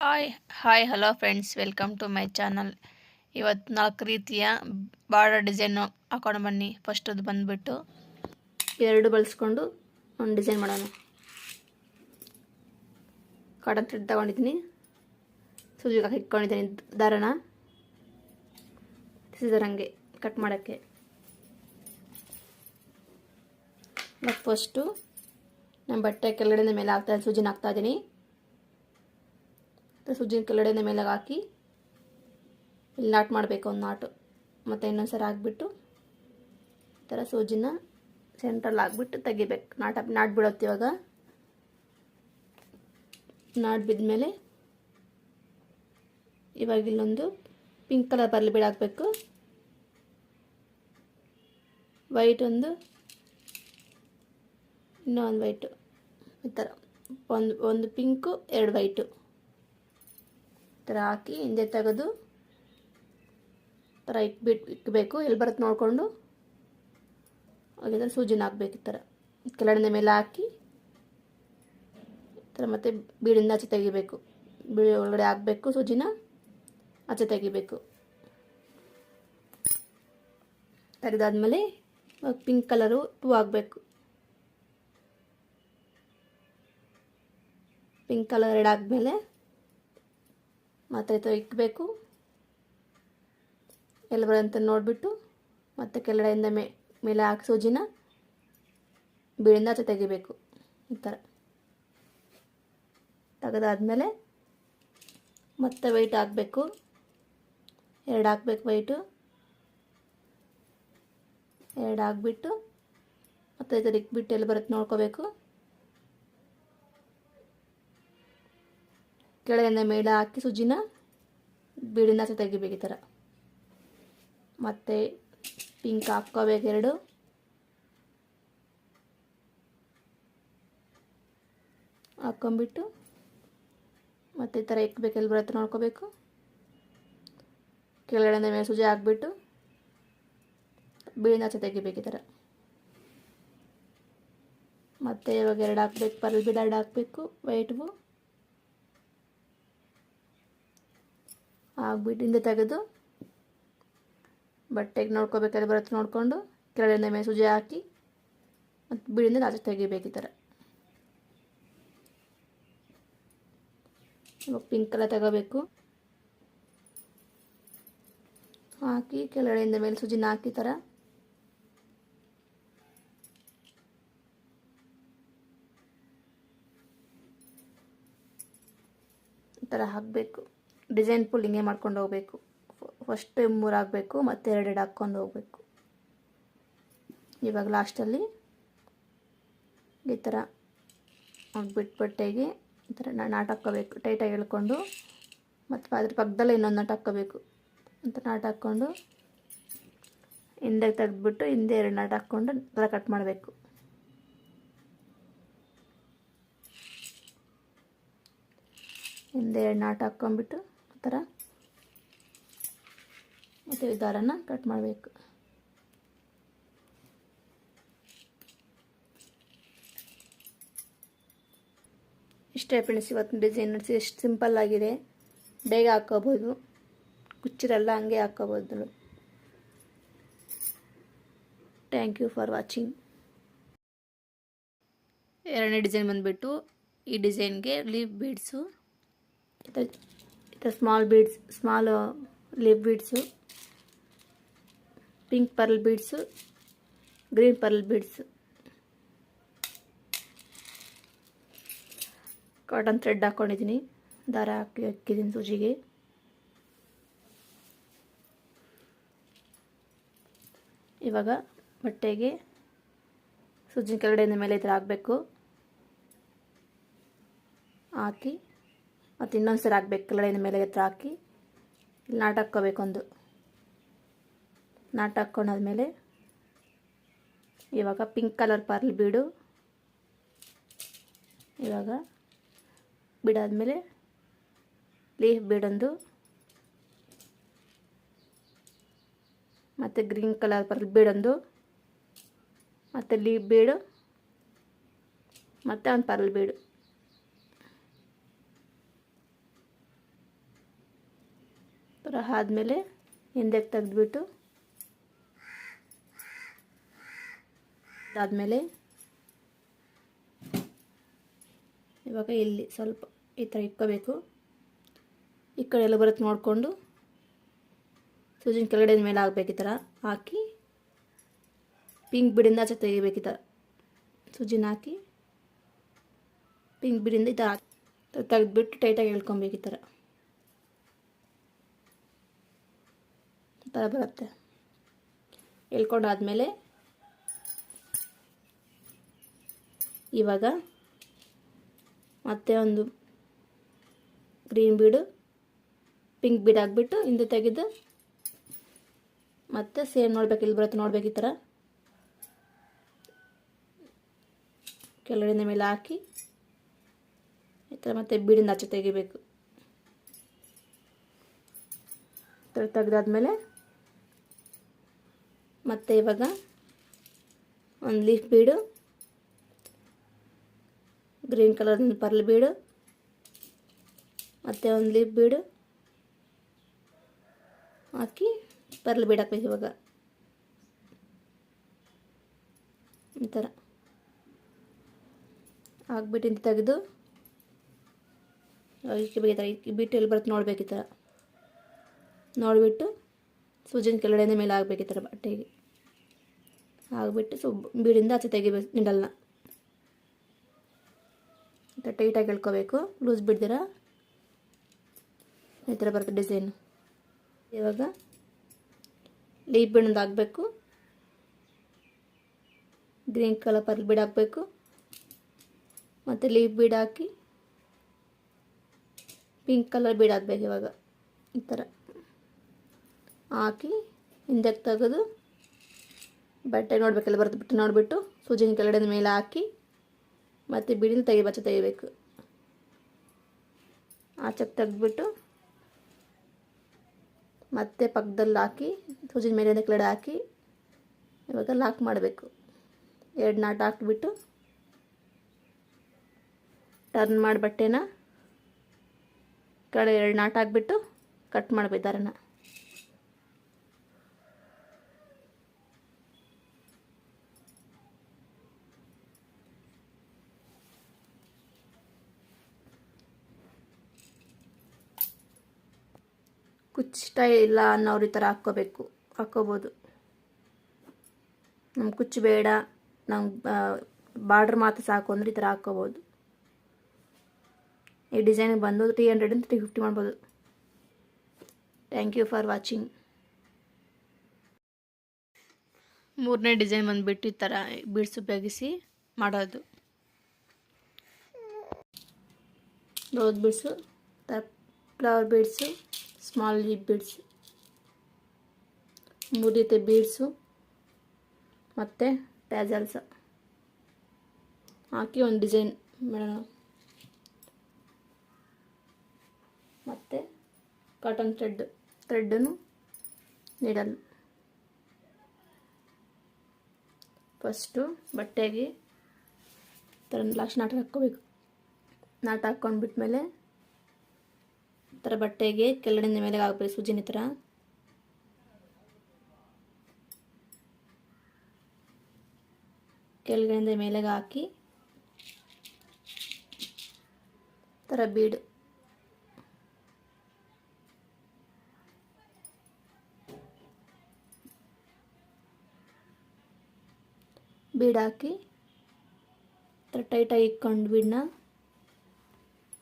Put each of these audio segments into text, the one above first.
Hi hello friends, welcome to my channel. ಇವತ್ತು 4 ರೀತಿಯ border design ಹಾಕೊಂಡು ಬನ್ನಿ. ಫಸ್ಟ್ ಅದು ಬಂದುಬಿಟ್ಟು ಎರಡು ಬಳಸ್ಕೊಂಡು ಒಂದು ಡಿಸೈನ್ ಮಾಡೋಣ. ಕಾಟನ್ ಥ್ರೆಡ್ ತಗೊಂಡಿದ್ದೀನಿ, ಸೂಜಿಗೆ ಇಟ್ಕೊಂಡಿದ್ದೀನಿ ದಾರನ ಸಿಸರಂಗೆ ಕಟ್ ಮಾಡೋಕ್ಕೆ. ಫಸ್ಟು ನಾನು ಬಟ್ಟೆ ಕೆಳಗಡೆ ಮೇಲೆ ಸೂಜಿನ ಹಾಕ್ತಾಯಿದ್ದೀನಿ. ಸೂಜಿನ ಕೆಳಗಡೆ ಮೇಲೆ ಹಾಕಿ ಇಲ್ಲಿ ನಾಟ್ ಮಾಡಬೇಕು, ಒಂದು ನಾಟು. ಮತ್ತು ಇನ್ನೊಂದು ಸರಿ ಹಾಕ್ಬಿಟ್ಟು ಈ ಥರ ಸೂಜಿನ ಸೆಂಟ್ರಲ್ಲಿ ಹಾಕ್ಬಿಟ್ಟು ತೆಗಿಬೇಕು. ನಾಟ್ ಬಿಡೋದು. ಇವಾಗ ನಾಟ್ ಬಿದ್ಮೇಲೆ ಇವಾಗ ಇಲ್ಲೊಂದು ಪಿಂಕ್ ಕಲರ್ ಬರಲಿ ಬೀಡ ಹಾಕಬೇಕು. ವೈಟ್ ಇನ್ನೊಂದು ವೈಟು, ಈ ಥರ ಒಂದು ಪಿಂಕು, ಎರಡು ವೈಟು ಈ ಥರ ಹಾಕಿ ಹಿಂದೆ ತೆಗೆದು ಥರ ಇಕ್ಬೇಕು. ಎಲ್ಲಿ ಬರುತ್ತೆ ನೋಡಿಕೊಂಡು ಹಾಗೆ ಸೂಜಿನ ಹಾಕ್ಬೇಕು. ಈ ಥರ ಕೆಳಗಡೆ ಮೇಲೆ ಹಾಕಿ ಈ ಥರ ಮತ್ತೆ ಬೀಡಿಂದ ಆಚೆ ತೆಗಿಬೇಕು. ಬೀಡಿ ಒಳಗಡೆ ಹಾಕಬೇಕು, ಸೂಜಿನ ಆಚೆ ತೆಗಿಬೇಕು. ತೆಗೆದಾದ್ಮೇಲೆ ಪಿಂಕ್ ಕಲರು 2 ಹಾಕಬೇಕು. ಪಿಂಕ್ ಕಲರ್ 2 ಹಾಕ್ಮೇಲೆ ಮತ್ತೆ ಈ ಥರ ಇಕ್ಕಬೇಕು. ಎಲ್ಲ ಬರೋಂತ ನೋಡಿಬಿಟ್ಟು ಮತ್ತೆ ಕೆಳಗಡೆಯಿಂದ ಮೇಲೆ ಹಾಕಿ ಸೂಜಿನ ಬೀಳಿಂದ ಆಚೆ ತೆಗಿಬೇಕು. ಈ ಥರ ತೆಗೆದಾದ್ಮೇಲೆ ಮತ್ತೆ ವೈಟ್ ಹಾಕಬೇಕು. 2 ಹಾಕಬೇಕು, ವೈಟು 2 ಹಾಕ್ಬಿಟ್ಟು ಮತ್ತೆ ಈ ಥರ ಇಕ್ಬಿಟ್ಟು ಎಲ್ಲ ಬರುತ್ತೆ ನೋಡ್ಕೋಬೇಕು. ಕೆಳಗಿಂದ ಮೇಲೆ ಹಾಕಿ ಸೂಜಿನ ಬೀಡಿಂದ ಆಚೆ ತೆಗಿಬೇಕು. ಈ ಥರ ಮತ್ತು ಪಿಂಕ್ ಹಾಕ್ಕೋಬೇಕು 2. ಹಾಕ್ಕೊಂಬಿಟ್ಟು ಮತ್ತು ಈ ಥರ ಇಕ್ಬೇಕು, ಎಲ್ಲಿ ಬರುತ್ತೆ ನೋಡ್ಕೋಬೇಕು. ಕೆಳಗಡೆಯಿಂದ ಮೇಲೆ ಸೂಜಿ ಹಾಕ್ಬಿಟ್ಟು ಬೀಡಿಂದ ಆಚೆ ತೆಗಿಬೇಕು. ಈ ಥರ ಮತ್ತು ಇವಾಗ 2 ಹಾಕ್ಬೇಕು, ಪರ್ಲ್ ಬೀಡ 2 ಹಾಕಬೇಕು, ವೈಟ್ವು ಹಾಕ್ಬಿಟ್ಟು ಹಿಂದೆ ತೆಗೆದು ಬಟ್ಟೆಗೆ ನೋಡ್ಕೋಬೇಕಾದ್ರೆ ಬರುತ್ತೆ ನೋಡಿಕೊಂಡು ಕೆಳಗಡೆ ಮೇಲೆ ಸೂಜಿ ಹಾಕಿ ಮತ್ತು ಬೀಡಿಂದ ಆಚೆ ತೆಗಿಬೇಕು. ಈ ಥರ ಇವಾಗ ಪಿಂಕ್ ಕಲರ್ ತಗೋಬೇಕು, ಹಾಕಿ ಕೆಳಗಡೆಯಿಂದ ಮೇಲೆ ಸೂಜಿನ ಹಾಕಿ ಥರ ಈ ಥರ ಹಾಕಬೇಕು. ಡಿಸೈನ್ ಫುಲ್ ಹಿಂಗೆ ಮಾಡ್ಕೊಂಡು ಹೋಗಬೇಕು. ಫಸ್ಟ್ 3 ಹಾಕಬೇಕು, ಮತ್ತು 2 ಹಾಕ್ಕೊಂಡು ಹೋಗಬೇಕು. ಇವಾಗ ಲಾಸ್ಟಲ್ಲಿ ಈ ಥರ ಹಾಕ್ಬಿಟ್ಟು ಬಟ್ಟೆಗೆ ಈ ಥರ ನಾಟ್ ಹಾಕ್ಕೋಬೇಕು. ಟೈಟಾಗಿ ಎಳ್ಕೊಂಡು ಮತ್ತು ಅದ್ರ ಪಕ್ಕದಲ್ಲೇ ಇನ್ನೊಂದು ನಾಟ್ ಹಾಕ್ಕೋಬೇಕು ಅಂತ ನಾಟ್ ಹಾಕ್ಕೊಂಡು ಹಿಂದೆ ತೆಗೆದ್ಬಿಟ್ಟು ಹಿಂದೆ 2 ನಾಟ್ ಹಾಕ್ಕೊಂಡು ಥರ ಕಟ್ ಮಾಡಬೇಕು. ಹಿಂದೆ 2 ನಾಟ್ ಹಾಕ್ಕೊಂಬಿಟ್ಟು ಆ ಥರ ಮತ್ತು ಈ ದಾರನ ಕಟ್ ಮಾಡಬೇಕು. ಇಷ್ಟೇ ಫ್ರೆಂಡ್ಸ್, ಇವತ್ತಿನ ಡಿಸೈನ್ ನೋಡಿಸಿ ಎಷ್ಟು ಸಿಂಪಲ್ ಆಗಿದೆ. ಬೇಗ ಹಾಕ್ಕೋಬೋದು, ಕುಚ್ಚಿರಲ್ಲ, ಹಂಗೆ ಹಾಕ್ಕೋಬೋದು. Thank you for watching. 2ನೇ ಡಿಸೈನ್ ಬಂದುಬಿಟ್ಟು ಈ ಡಿಸೈನ್ಗೆ leaf beads, small leaf beads, pink pearl beads, green pearl beads, cotton thread ಹಾಕ್ಕೊಂಡಿದ್ದೀನಿ, ದಾರ ಹಾಕಿದ್ದೀನಿ ಸೂಜಿಗೆ. ಇವಾಗ ಬಟ್ಟೆಗೆ ಸೂಜಿನ ಕೆಳಗಡೆಯಿಂದ ಮೇಲೆ ಈ ಥರ ಹಾಕಬೇಕು. ಹಾಕಿ ಮತ್ತು ಇನ್ನೊಂದು ಸರಿ ಹಾಕ್ಬೇಕು. ಕೆಳಗಡೆಯಿಂದ ಮೇಲೆ ಹತ್ರ ಹಾಕಿ ಇಲ್ಲಿ ನಾಟ್ ಹಾಕ್ಕೋಬೇಕು. ಒಂದು ನಾಟ್ ಹಾಕ್ಕೊಂಡಾದ್ಮೇಲೆ ಇವಾಗ ಪಿಂಕ್ ಕಲರ್ ಪರ್ಲ್ ಬೀಡು, ಇವಾಗ ಬಿಡಾದ್ಮೇಲೆ ಲೀಫ್ ಬೀಡೊಂದು, ಮತ್ತು ಗ್ರೀನ್ ಕಲರ್ ಪರ್ಲ್ ಬೀಡೊಂದು, ಮತ್ತು ಲೀಫ್ ಬೀಡು, ಮತ್ತು ಒಂದು ಪರ್ಲ್ ಬೀಡು ಥರ ಆದಮೇಲೆ ಹಿಂದಕ್ಕೆ ತೆಗೆದುಬಿಟ್ಟು ಅದಾದಮೇಲೆ ಇವಾಗ ಇಲ್ಲಿ ಸ್ವಲ್ಪ ಈ ಥರ ಇಕ್ಕೋಬೇಕು. ಈ ಕಡೆ ಎಲ್ಲ ಬರುತ್ತೆ ನೋಡಿಕೊಂಡು ಸೂಜಿನ ಕೆಳಗಡೆ ಮೇಲೆ ಹಾಕ್ಬೇಕು. ಈ ಥರ ಹಾಕಿ ಪಿಂಕ್ ಬಿಡಿಂದ ಆಚೆ ತೆಗಿಬೇಕು. ಈ ಥರ ಸೂಜಿನ ಹಾಕಿ ಪಿಂಕ್ ಬಿಡಿಂದ ಈ ಥರ ತೆಗೆದ್ಬಿಟ್ಟು ಟೈಟಾಗಿ ಎಳ್ಕೊಬೇಕು. ಈ ಥರ ಬರುತ್ತೆ. ಎಳ್ಕೊಂಡಾದ್ಮೇಲೆ ಇವಾಗ ಮತ್ತೆ ಒಂದು ಗ್ರೀನ್ ಬೀಡು ಪಿಂಕ್ ಬೀಡ್ ಹಾಕ್ಬಿಟ್ಟು ಹಿಂದೆ ತೆಗೆದು ಮತ್ತೆ ಸೇಮ್ ನೋಡ್ಬೇಕು. ಇಲ್ಲಿ ಬರುತ್ತೆ ನೋಡ್ಬೇಕು. ಈ ಥರ ಕೆಳಗಡೆ ಮೇಲೆ ಹಾಕಿ ಈ ಥರ ಮತ್ತೆ ಬೀಡಿಂದ ಆಚೆ ತೆಗಿಬೇಕು. ತೆಗೆದಾದ್ಮೇಲೆ ಮತ್ತೆ ಇವಾಗ ಒಂದು ಲೀಫ್ ಬೀಡು, ಗ್ರೀನ್ ಕಲರ್ ಪರ್ಲ್ ಬೀಡು, ಮತ್ತು ಒಂದು ಲೀಫ್ ಬೀಡು ಹಾಕಿ ಪರ್ಲ್ ಬೀಡ್ ಹಾಕ್ಬೇಕು. ಇವಾಗ ಈ ಥರ ಹಾಕ್ಬಿಟ್ಟು ಇಂತ ತೆಗೆದು ಈ ಥರ ಬಿಟ್ಟು ಎಲ್ಲಿ ಬರುತ್ತೆ ನೋಡ್ಬೇಕು. ಈ ಥರ ನೋಡಿಬಿಟ್ಟು ಸೂಜಿನ ಕೆಳಗಡೆ ಮೇಲೆ ಆಗಬೇಕು. ಈ ಥರ ಬಟ್ಟೆಗೆ ಆಗಿಬಿಟ್ಟು ಬೀಡಿಂದ ಆಚೆ ತೆಗಿಬೇಕು. ನಿಡಲ್ನ ಈ ಥರ ಟೈಟಾಗಿ ಎಳ್ಕೋಬೇಕು. ಲೂಸ್ ಬಿಡ್ದಿರ ಈ ಥರ ಬರುತ್ತೆ ಡಿಸೈನು. ಇವಾಗ ಲೀಫ್ ಬೀಡೊಂದು ಹಾಕಬೇಕು. ಗ್ರೀನ್ ಕಲರ್ ಪರ್ಲ್ ಬೀಡ್ ಹಾಕಬೇಕು. ಮತ್ತು ಲೀಫ್ ಬೀಡ್ ಹಾಕಿ ಪಿಂಕ್ ಕಲರ್ ಬೀಡ್ ಹಾಕಬೇಕು. ಇವಾಗ ಈ ಥರ ಹಾಕಿ ಹಿಂದಕ್ಕೆ ತೆಗೆದು ಬಟ್ಟೆ ನೋಡಬೇಕೆಲ್ಲ ಬರುತ್ತೆ ಬಿಟ್ಟು ನೋಡಿಬಿಟ್ಟು ಸೂಜಿನ ಕೆಳಗಡೆ ಮೇಲೆ ಹಾಕಿ ಮತ್ತು ಬೀಡಿನ ತೆಗಿಬೇಕು. ಆಚೆಗೆ ತೆಗೆದ್ಬಿಟ್ಟು ಮತ್ತೆ ಪಕ್ಕದಲ್ಲಿ ಹಾಕಿ ಸೂಜಿನ ಮೇಲೆ ಕೆಳಗಡೆ ಹಾಕಿ ಇವಾಗ ಲಾಕ್ ಮಾಡಬೇಕು. 2 ನಾಟ್ ಹಾಕಿಬಿಟ್ಟು ಟರ್ನ್ ಮಾಡಿ ಬಟ್ಟೆನ ಕೆಳಗಡೆ 2 ನಾಟ್ ಹಾಕಿಬಿಟ್ಟು ಕಟ್ ಮಾಡಬೇಕು ದಾರನ. ಕುಚ್ಚು ಇಷ್ಟ ಇಲ್ಲ ಅನ್ನೋರು ಈ ಥರ ಹಾಕ್ಕೋಬೋದು. ನಮ್ಗೆ ಕುಚ್ಚು ಬೇಡ, ನಮ್ಗೆ ಬಾರ್ಡ್ರ್ ಮಾತ್ರ ಸಾಕು ಅಂದರೆ ಈ ಥರ ಹಾಕ್ಕೋಬೋದು. ಈ ಡಿಸೈನಿಗೆ ಬಂದು 300 ಇಂದ 350 ಮಾಡ್ಬೋದು. Thank you for watching. 3ನೇ ಡಿಸೈನ್ ಬಂದುಬಿಟ್ಟು ಈ ಥರ ಬೀಡ್ಸ್ ಉಪಯೋಗಿಸಿ ಮಾಡೋದು. Rose beads, flower beads, small leaf beads, 3 ರೀತಿ ಬೀಡ್ಸು ಮತ್ತು ಟ್ಯಾಸಲ್ಸ್ ಹಾಕಿ ಒಂದು ಡಿಸೈನ್ ಮಾಡೋಣ. ಮತ್ತು ಕಾಟನ್ ಥ್ರೆಡ್ಡನ್ನು ನೀಡಲ್. ಫಸ್ಟು ಬಟ್ಟೆಗೆ ಥರ ಲಾಸ್ಟ್ ನಾಟ ಹಾಕ್ಕೋಬೇಕು. ನಾಟ ಹಾಕ್ಕೊಂಡ್ಬಿಟ್ಮೇಲೆ ಈ ಥರ ಬಟ್ಟೆಗೆ ಕೆಳಗಡೆಯಿಂದ ಮೇಲೆ ಹಾಕ್ಬೇಕು. ಸೂಜಿನ ಥರ ಕೆಳಗಡೆಯಿಂದ ಮೇಲೆಗೆ ಹಾಕಿ ಥರ ಬೀಡು ಹಾಕಿ ಥರ ಟೈಟಾಗಿ ಇಕ್ಕೊಂಡು ಬೀಡನ್ನ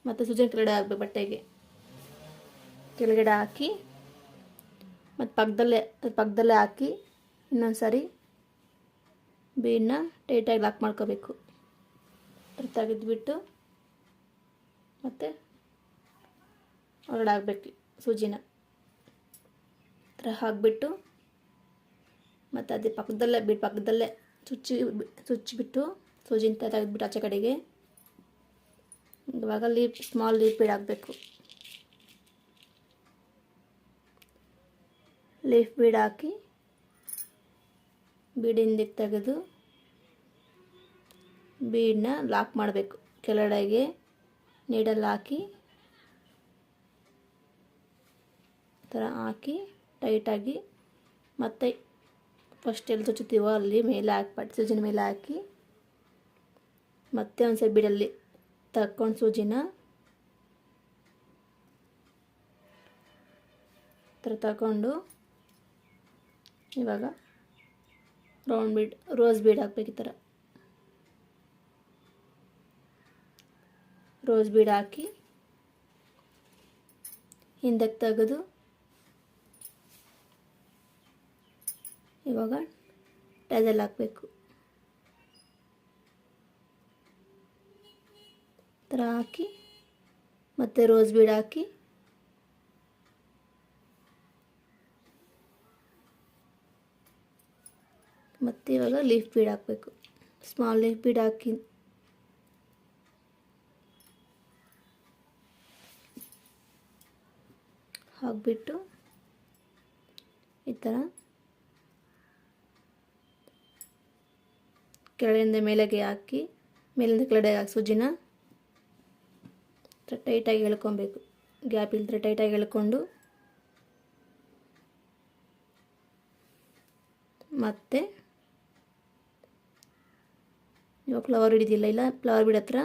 ಮತ್ತು ಸೂಜಿನ ಕೆಳಗಡೆ ಹಾಕ್ಬೇಕು. ಬಟ್ಟೆಗೆ ಕೆಳಗಡೆ ಹಾಕಿ ಮತ್ತು ಪಕ್ಕದಲ್ಲೇ ಹಾಕಿ ಇನ್ನೊಂದು ಸಾರಿ ಬೀಡನ್ನ ಟೈಟಾಗಿ ಲಾಕ್ ಮಾಡ್ಕೋಬೇಕು. ತೆಗೆದುಬಿಟ್ಟು ಮತ್ತು ಹೊರಗಡೆ ಹಾಕಬೇಕು ಸೂಜಿನ ಥರ ಹಾಕಿಬಿಟ್ಟು ಮತ್ತು ಅದೇ ಪಕ್ಕದಲ್ಲೇ ಚುಚ್ಚಿಬಿಟ್ಟು ಸೂಜಿನ ತೆಗೆದ್ಬಿಟ್ಟು ಆಚೆ ಕಡೆಗೆ ಇವಾಗ ಸ್ಮಾಲ್ ಲೀಫ್ ಬೀಡ್ ಹಾಕಬೇಕು. ಲೀಫ್ ಬೀಡ್ ಹಾಕಿ ಬೀಡಿಂದ ತೆಗೆದು ಬೀಡನ್ನ ಲಾಕ್ ಮಾಡಬೇಕು. ಕೆಳಗಡೆಗೆ ನೀಡಲ್ ಹಾಕಿ ಥರ ಹಾಕಿ ಟೈಟಾಗಿ ಮತ್ತೆ ಫಸ್ಟ್ ಎಲ್ಲಿ ಚುಚ್ಚುತ್ತೀವೋ ಅಲ್ಲಿ ಮೇಲೆ ಹಾಕಿ ಸೂಜಿನ ಮೇಲೆ ಹಾಕಿ ಮತ್ತೆ ಒಂದು ಸಲ ಬಿಡಲ್ಲಿ ತಕ್ಕೊಂಡು ಸೂಜಿನ ಥರ ತಗೊಂಡು ಇವಾಗ ರೋಸ್ ಬೀಡ್ ಹಾಕ್ಬೇಕು. ಈ ಥರ ರೋಸ್ ಬೀಡ್ ಹಾಕಿ ಹಿಂದಕ್ಕೆ ತೆಗೆದು ಇವಾಗ ಟಜಲ್ ಹಾಕಬೇಕು. ಥರ ಹಾಕಿ ಮತ್ತೆ ರೋಸ್ ಬೀಡ್ ಹಾಕಿ ಮತ್ತು ಇವಾಗ ಲೀಫ್ ಬೀಡ್ ಹಾಕಬೇಕು. ಸ್ಮಾಲ್ ಲೀಫ್ ಬೀಡ್ ಹಾಕಿ ಹಾಕಿಬಿಟ್ಟು ಈ ಥರ ಕೆಳಗಿಂದ ಮೇಲೆಗೆ ಹಾಕಿ ಮೇಲಿಂದ ಕೆಳಗಡೆ ಹಾಕಿ ಸೂಜಿನ ಟೈಟಾಗಿ ಎಳ್ಕೊಬೇಕು. ಗ್ಯಾಪ್ ಇಲ್ಲದ್ರೆ ಟೈಟಾಗಿ ಎಳ್ಕೊಂಡು ಮತ್ತೆ ಇವಾಗ ಫ್ಲವರ್ ಹಿಡಿದಿಲ್ಲ ಇಲ್ಲ ಫ್ಲವರ್ ಬಿಡ ಹತ್ರ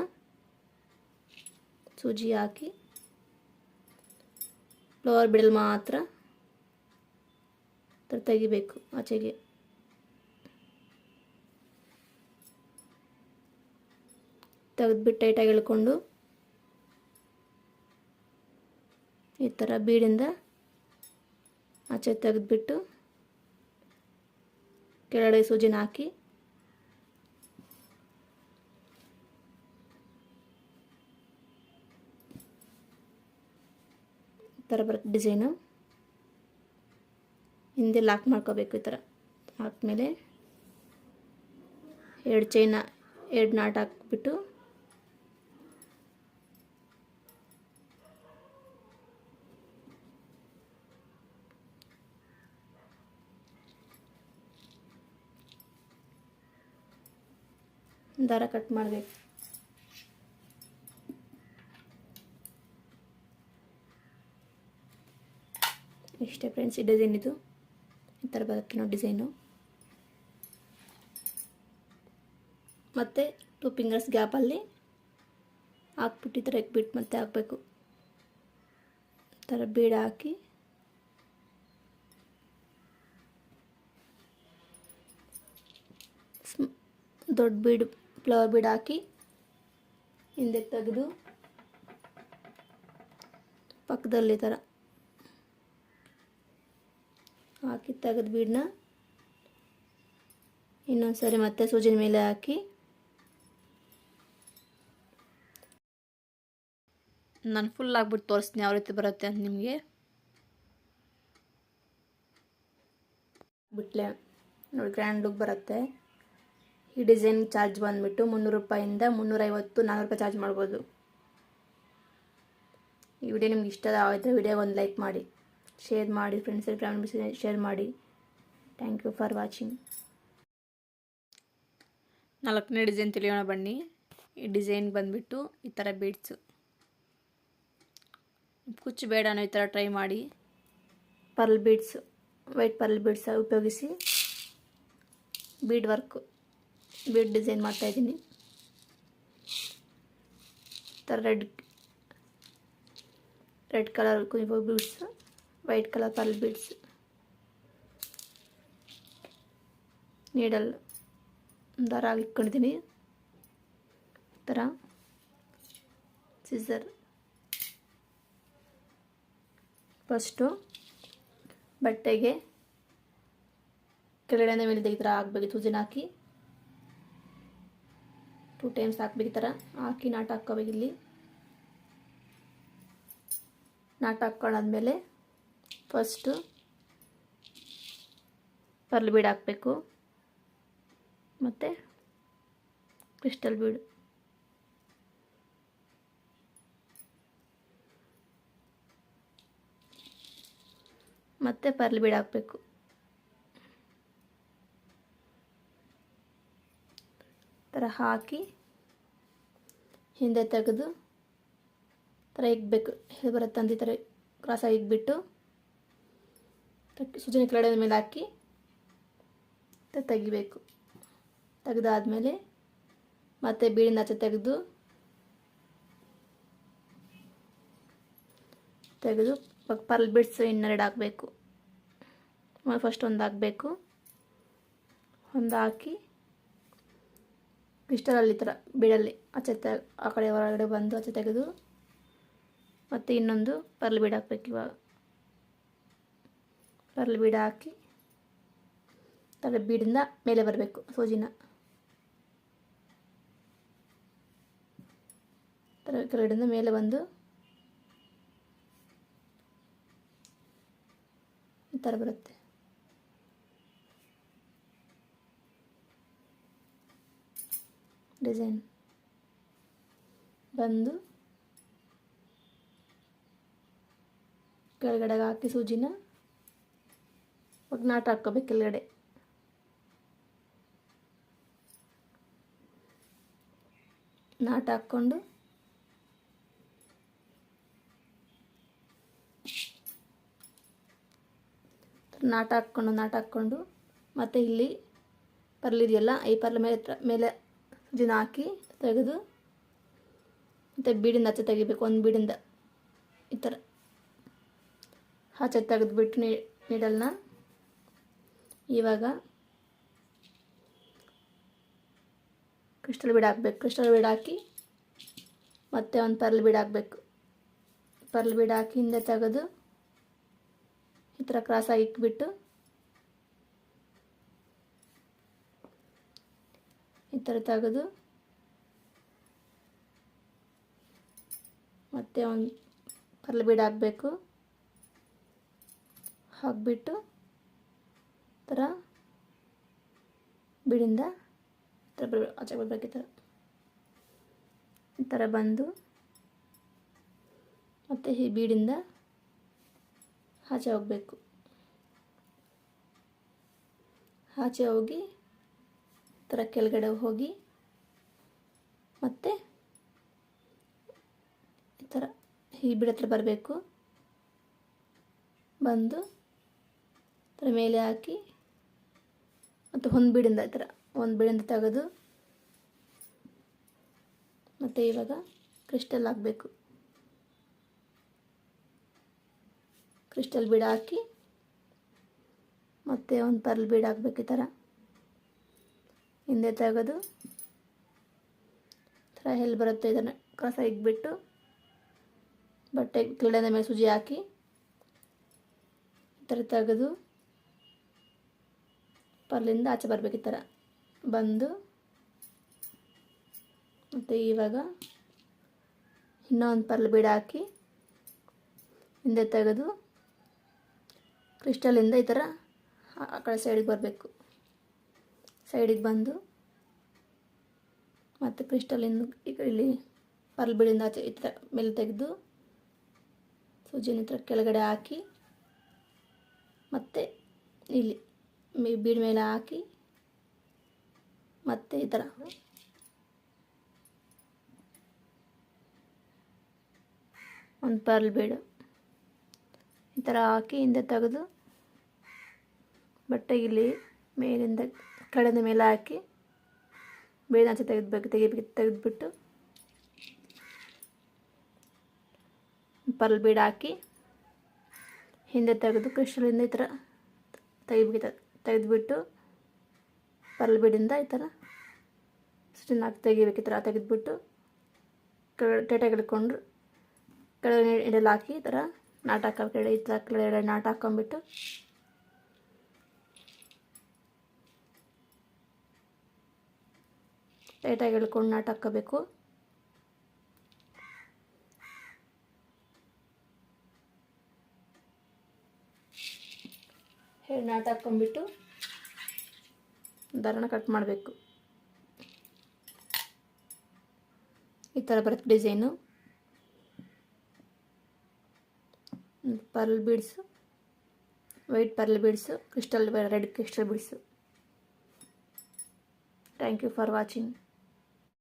ಸೂಜಿ ಹಾಕಿ ಫ್ಲವರ್ ಬಿಡಲು ಮಾತ್ರ ತೆಗಿಬೇಕು ಆಚೆಗೆ. ತೆಗೆದ್ಬಿಟ್ಟು ಟೈಟಾಗಿ ಎಳ್ಕೊಂಡು ಈ ಥರ ಬೀಡಿಂದ ಆಚೆ ತೆಗೆದ್ಬಿಟ್ಟು ಕೆಳಗಡೆ ಸೂಜಿನ ಹಾಕಿ ಈ ಥರ ಬರುತ್ತೆ ಡಿಸೈನು. ಹಿಂದೆ ಲಾಕ್ ಮಾಡ್ಕೋಬೇಕು. ಈ ಥರ ಹಾಕ್ಮೇಲೆ ಎರಡು ನಾಟ್ ಹಾಕ್ಬಿಟ್ಟು ದಾರ ಕಟ್ ಮಾಡಬೇಕು. ಇಷ್ಟೇ ಫ್ರೆಂಡ್ಸ್, ಈ ಡಿಸೈನ್ ಇದು ಈ ಥರ ಬರುತ್ತೆ ನೋಡಿ ಡಿಸೈನು. ಮತ್ತು 2 ಫಿಂಗರ್ಸ್ ಗ್ಯಾಪಲ್ಲಿ ಹಾಕ್ಬಿಟ್ಟು ಈ ಥರ ಇಕ್ಬಿಟ್ಟು ಮತ್ತೆ ಹಾಕಬೇಕು. ಈ ಥರ ಬೀಡ್ ಹಾಕಿ ದೊಡ್ಡ ಬೀಡ್ ಫ್ಲವರ್ ಬೀಡ್ ಹಾಕಿ ಹಿಂದೆ ತೆಗೆದು ಪಕ್ಕದಲ್ಲಿ ಈ ಥರ ಹಾಕಿ ತೆಗೆದು ಬೀಡನ್ನ ಇನ್ನೊಂದು ಸರಿ ಮತ್ತೆ ಸೂಜಿನ ಮೇಲೆ ಹಾಕಿ ನಾನು ಫುಲ್ ಆಗ್ಬಿಟ್ಟು ತೋರಿಸ್ತೀನಿ ಯಾವ ರೀತಿ ಬರುತ್ತೆ ಅಂತ ನಿಮಗೆ. ಬಿಟ್ಲೆ ನೋಡಿ ಗ್ರ್ಯಾಂಡ್ ಲುಕ್ ಬರುತ್ತೆ. ಈ ಡಿಸೈನ್ ಚಾರ್ಜ್ ಬಂದುಬಿಟ್ಟು 300 ರೂಪಾಯಿಂದ 350 400 ರೂಪಾಯಿ ಚಾರ್ಜ್ ಮಾಡ್ಬೋದು. ಈ ವಿಡಿಯೋ ನಿಮ್ಗೆ ಇಷ್ಟ ಆಯಿತು ವಿಡಿಯೋಗೆ ಒಂದು ಲೈಕ್ ಮಾಡಿ, ಶೇರ್ ಮಾಡಿ, ಫ್ರೆಂಡ್ಸ್ ಫ್ಯಾಮಿಲಿ ಶೇರ್ ಮಾಡಿ. Thank you for watching. 4ನೇ ಡಿಸೈನ್ ತಿಳಿಯೋಣ ಬನ್ನಿ. ಈ ಡಿಸೈನ್ ಬಂದುಬಿಟ್ಟು ಈ ಥರ ಬೀಡ್ಸು ಕುಚ್ಚು ಬೇಡ ಅನ್ನೋ ಈ ಥರ ಟ್ರೈ ಮಾಡಿ. Pearl beads, white pearl beads ಉಪಯೋಗಿಸಿ ಬೀಡ್ ಡಿಸೈನ್ ಮಾಡ್ತಾಯಿದ್ದೀನಿ. ಈ ಥರ red colour beads, white colour pearl beads, needle ದಾರ ಇಟ್ಕೊಂಡಿದ್ದೀನಿ. ಈ ಥರ ಸಿಸರ್ ಫಸ್ಟು ಬಟ್ಟೆಗೆ ಕೆಳಗಡೆ ಮೇಲೆ ಈ ಥರ ಹಾಕ್ಬೇಕು. ಸೂಜಿನ ಹಾಕಿ 2 ಟೈಮ್ಸ್ ಹಾಕ್ಬೇಕು. ಈ ಥರ ಹಾಕಿ ನಾಟ್ ಹಾಕ್ಕೋಬೇಕು. ಇಲ್ಲಿ ನಾಟ್ ಹಾಕ್ಕೊಂಡಾದ್ಮೇಲೆ ಫಸ್ಟು ಪರ್ಲ್ ಬೀಡ್ ಹಾಕಬೇಕು ಮತ್ತು ಕ್ರಿಸ್ಟಲ್ ಬೀಡು. ಮತ್ತು ಪರ್ಲ್ ಬೀಡ್ ಹಾಕಬೇಕು. ಥರ ಹಾಕಿ ಹಿಂದೆ ತೆಗೆದು ಥರ ಇಕ್ಬೇಕು. ಹೇಗೆ ಬರುತ್ತೆ ಅಂತ ಈ ಥರ ಕ್ರಾಸಾಗಿ ಇಕ್ಬಿಟ್ಟು ಸೂಜಿನ ಕೆಳಗಡೆ ಮೇಲೆ ಹಾಕಿ ತೆಗಿಬೇಕು. ತೆಗೆದಾದ್ಮೇಲೆ ಮತ್ತೆ ಬೀಡಿನ ಆಚೆ ತೆಗೆದು ಪರ್ಲ್ ಬಿಡ್ಸ್ ಇನ್ನೆರಡು ಹಾಕಬೇಕು. ಫಸ್ಟ್ ಒಂದು ಹಾಕಬೇಕು. ಒಂದು ಹಾಕಿ ಕ್ರಿಸ್ಟಲಲ್ಲಿ ಈ ಥರ ಬೀಡಲ್ಲಿ ಆಚೆ ಆ ಕಡೆ ಹೊರಗಡೆ ಬಂದು ಆಚೆ ತೆಗೆದು ಮತ್ತು ಇನ್ನೊಂದು ಪರ್ಲ್ ಬೀಡ್ ಹಾಕ್ಬೇಕು. ಇವಾಗ ಪರ್ಲ್ ಬೀಡ್ ಹಾಕಿ ಥರ ಬೀಡಿಂದ ಮೇಲೆ ಬರಬೇಕು. ಸೂಜಿನ ಥರ ಕೆಳಗಡೆಯಿಂದ ಮೇಲೆ ಬಂದು ಈ ಥರ ಬರುತ್ತೆ. ಡಿಸೈನ್ ಬಂದು ಕೆಳಗಡೆ ಹಾಕಿ ಸೂಜಿನ ನಾಟ್ ಹಾಕ್ಕೋಬೇಕು. ಕೆಳಗಡೆ ನಾಟ್ ಹಾಕ್ಕೊಂಡು ನಾಟ್ ಹಾಕ್ಕೊಂಡು ಮತ್ತು ಇಲ್ಲಿ ಪರ್ಲ್ ಇದೆಯಲ್ಲ, ಈ ಪರ್ಲ್ ಮೇಲೆ ಸೂಜಿನ ಹಾಕಿ ತೆಗೆದು ಮತ್ತು ಬೀಡಿಂದ ಆಚೆ ತೆಗಿಬೇಕು. ಒಂದು ಬೀಡಿಂದ ಈ ಥರ ಆಚೆ ತೆಗೆದುಬಿಟ್ಟು ನೀಡಲ್ನ ಇವಾಗ ಕ್ರಿಸ್ಟಲ್ ಬೀಡ್ ಹಾಕಬೇಕು. ಕ್ರಿಸ್ಟಲ್ ಬೀಡ್ ಹಾಕಿ ಮತ್ತೆ ಒಂದು ಪರ್ಲ್ ಬೀಡ್ ಹಾಕಬೇಕು. ಪರ್ಲ್ ಬೀಡ್ ಹಾಕಿ ಹಿಂದೆ ತೆಗೆದು ಈ ಥರ ಕ್ರಾಸಾಗಿ ಇಟ್ಬಿಟ್ಟು ಈ ಥರ ತೆಗೆದು ಮತ್ತೆ ಒಂದು ಪರ್ಲ್ ಬೀಡ್ ಹಾಕಬೇಕು. ಹಾಕಿಬಿಟ್ಟು ಈ ಥರ ಬೀಡಿಂದ ಈ ಥರ ಆಚೆ ಬರಬೇಕು. ಈ ಥರ ಬಂದು ಮತ್ತು ಈ ಬೀಡಿಂದ ಆಚೆ ಹೋಗಬೇಕು. ಆಚೆ ಹೋಗಿ ಈ ಥರ ಕೆಳಗಡೆ ಹೋಗಿ ಮತ್ತು ಈ ಥರ ಈ ಬೀಡ್ ಹತ್ರ ಬರಬೇಕು. ಬಂದು ಈ ಥರ ಮೇಲೆ ಹಾಕಿ ಮತ್ತು ಒಂದು ಬೀಡಿಂದ ಈ ಥರ ಒಂದು ಬೀಡಿಂದ ತೆಗೆದು ಮತ್ತು ಇವಾಗ ಕ್ರಿಸ್ಟಲ್ ಹಾಕಬೇಕು. ಕ್ರಿಸ್ಟಲ್ ಬೀಡ್ ಹಾಕಿ ಮತ್ತು ಒಂದು ಪರ್ಲ್ ಬೀಡ್ ಹಾಕಬೇಕು. ಈ ಥರ ಹಿಂದೆ ತೆಗೆದು ಈ ಥರ ಎಲ್ಲಿ ಬರುತ್ತೆ ಇದನ್ನು ಕ್ರಾಸಾಗಿ ಇಟ್ಬಿಟ್ಟು ಬಟ್ಟೆ ಕೆಳಗಡೆ ಮೇಲೆ ಸೂಜಿ ಹಾಕಿ ಈ ಥರ ತೆಗೆದು ಪರ್ಲಿಂದ ಆಚೆ ಬರಬೇಕು. ಈ ಥರ ಬಂದು ಮತ್ತು ಇವಾಗ ಇನ್ನೊಂದು ಪರ್ಲ್ ಬೀಡ್ ಹಾಕಿ ಹಿಂದೆ ತೆಗೆದು ಕ್ರಿಸ್ಟಲಿಂದ ಈ ಥರ ಆ ಕಡೆ ಸೈಡಿಗೆ ಬರಬೇಕು. ಸೈಡಿಗೆ ಬಂದು ಮತ್ತು ಕ್ರಿಸ್ಟಲಿಂದ ಇಲ್ಲಿ ಪರ್ಲ್ ಬೀಡಿಂದ ಆಚೆ ಈ ಥರ ಮೇಲೆ ತೆಗೆದು ಸೂಜಿನ ಈ ಥರ ಕೆಳಗಡೆ ಹಾಕಿ ಮತ್ತು ಇಲ್ಲಿ ಬೀಡ್ ಮೇಲೆ ಹಾಕಿ ಮತ್ತು ಈ ಥರ ಒಂದು ಪರ್ಲ್ ಬೀಡು ಈ ಥರ ಹಾಕಿ ಹಿಂದೆ ತೆಗೆದು ಬಟ್ಟೆಗೆ ಇಲ್ಲಿ ಮೇಲಿಂದ ಕಡೆಯಿಂದ ಮೇಲೆ ಹಾಕಿ ಬೀಡಿನ ಆಚೆ ತೆಗೆದುಬಿಟ್ಟು ಪರ್ಲ್ ಬೀಡ್ ಹಾಕಿ ಹಿಂದೆ ತೆಗೆದು ಕ್ರಿಸ್ಟಲಿಂದ ಈ ಥರ ತೆಗೆದುಬಿಟ್ಟು ಪರ್ಲ್ ಬೀಡಿಂದ ಈ ಥರ ಸ್ಟಿನ್ ಹಾಕಿ ತೆಗಿಬೇಕು. ಈ ಥರ ತೆಗೆದುಬಿಟ್ಟು ಟೇಟಾಗಿ ಹಿಡ್ಕೊಂಡು ಕೆಳಗಡೆ ಇಡಲು ಹಾಕಿ ಈ ಥರ ನಾಟ್ ಹಾಕೋ ಈ ಥರ ಕೆಳಗಡೆ ನಾಟ್ ಹಾಕ್ಕೊಂಬಿಟ್ಟು ಟೈಟಾಗಿ ಎಳ್ಕೊಂಡು ನಾಟ್ ಹಾಕ್ಕೋಬೇಕು. ಹೇಳಿ ನಾಟ್ ಹಾಕ್ಕೊಂಬಿಟ್ಟು ದಾರನ ಕಟ್ ಮಾಡಬೇಕು. ಈ ಥರ ಬರುತ್ತೆ design. Pearl beads, white pearl beads, red crystal beads. Thank you for watching.